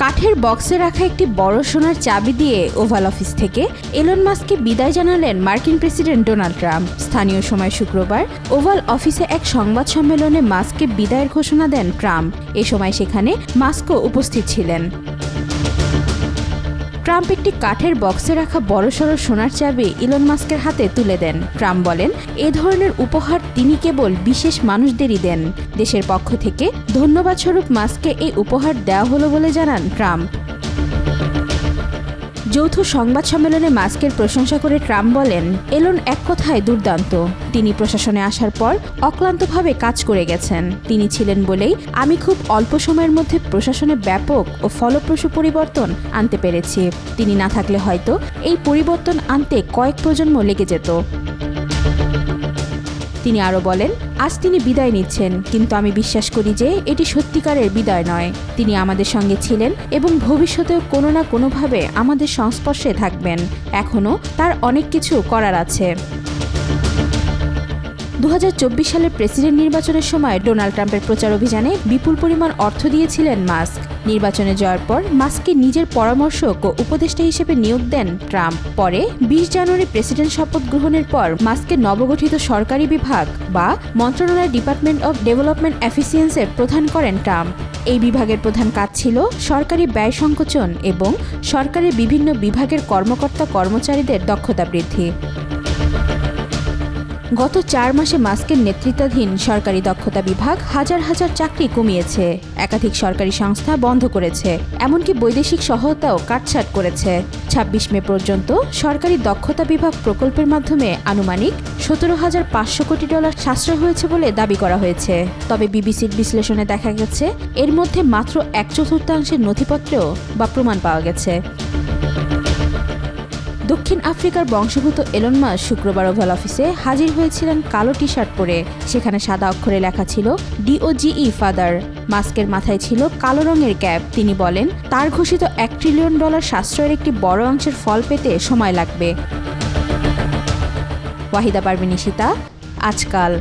কাঠের বক্সে রাখা একটি বড় সোনার চাবি দিয়ে ওভাল অফিস থেকে এলন মাস্ককে বিদায় জানালেন মার্কিন প্রেসিডেন্ট ডোনাল্ড ট্রাম্প। স্থানীয় সময় শুক্রবার ওভাল অফিসে এক সংবাদ সম্মেলনে মাস্ককে বিদায়ের ঘোষণা দেন ট্রাম্প। এ সময় সেখানে মাস্কও উপস্থিত ছিলেন। ট্রাম্প একটি কাঠের বক্সে রাখা বড়সড় সোনার চাবি ইলন মাস্কের হাতে তুলে দেন। ট্রাম্প বলেন, এ ধরনের উপহার তিনি কেবল বিশেষ মানুষদেরই দেন। দেশের পক্ষ থেকে ধন্যবাদস্বরূপ মাস্ককে এই উপহার দেওয়া হলো বলে জানান ট্রাম্প। যৌথ সংবাদ সম্মেলনে মাস্কের প্রশংসা করে ট্রাম্প বলেন, এলন এক কথায় দুর্দান্ত। তিনি প্রশাসনে আসার পর অক্লান্তভাবে কাজ করে গেছেন। তিনি ছিলেন বলেই আমি খুব অল্প সময়ের মধ্যে প্রশাসনে ব্যাপক ও ফলপ্রসূ পরিবর্তন আনতে পেরেছি। তিনি না থাকলে হয়তো এই পরিবর্তন আনতে কয়েক প্রজন্ম লেগে যেত। তিনি আরও বলেন, আজ তিনি বিদায় নিচ্ছেন, কিন্তু আমি বিশ্বাস করি যে এটি সত্যিকারের বিদায় নয়। তিনি আমাদের সঙ্গে ছিলেন এবং ভবিষ্যতেও কোনো না কোনোভাবে আমাদের সংস্পর্শে থাকবেন। এখনও তার অনেক কিছু করার আছে। 2024 সালের প্রেসিডেন্ট নির্বাচনের সময় ডোনাল্ড ট্রাম্পের প্রচার অভিযানে বিপুল পরিমাণ অর্থ দিয়েছিলেন মাস্ক। নির্বাচনে জয়ের পর মাস্ককে নিজের পরামর্শক ও উপদেষ্টা হিসেবে নিয়োগ দেন ট্রাম্প। পরে 20 জানুয়ারি প্রেসিডেন্ট শপথ গ্রহণের পর মাস্কের নবগঠিত সরকারি বিভাগ বা মন্ত্রণালয় ডিপার্টমেন্ট অব ডেভেলপমেন্ট এফিসিয়েন্সির প্রধান করেন ট্রাম্প। এই বিভাগের প্রধান কাজ ছিল সরকারি ব্যয় সংকোচন এবং সরকারের বিভিন্ন বিভাগের কর্মকর্তা কর্মচারীদের দক্ষতা বৃদ্ধি। গত 4 মাসে মাস্কের নেতৃত্বাধীন সরকারি দক্ষতা বিভাগ হাজার হাজার চাকরি কমিয়েছে, একাধিক সরকারি সংস্থা বন্ধ করেছে, এমনকি বৈদেশিক সহায়তাও কাটছাঁট করেছে। 26 মে পর্যন্ত সরকারি দক্ষতা বিভাগ প্রকল্পের মাধ্যমে আনুমানিক $17,500 কোটি সাশ্রয় হয়েছে বলে দাবি করা হয়েছে। তবে বিবিসির বিশ্লেষণে দেখা গেছে এর মধ্যে মাত্র 1/4 নথিপত্রেও বা প্রমাণ পাওয়া গেছে। দক্ষিণ আফ্রিকার বংশোদ্ভূত এলন মাস্ক শুক্রবার ওভাল অফিসে হাজির হয়েছিলেন কালো টি শার্ট পরে। সেখানে সাদা অক্ষরে লেখা ছিল DOGE ফাদার। মাস্কের মাথায় ছিল কালো রঙের ক্যাপ। তিনি বলেন, তার ঘোষিত $1 ট্রিলিয়ন সাশ্রয়ের একটি বড় অংশের ফল পেতে সময় লাগবে। ওয়াহিদা পারভিন, আজকাল।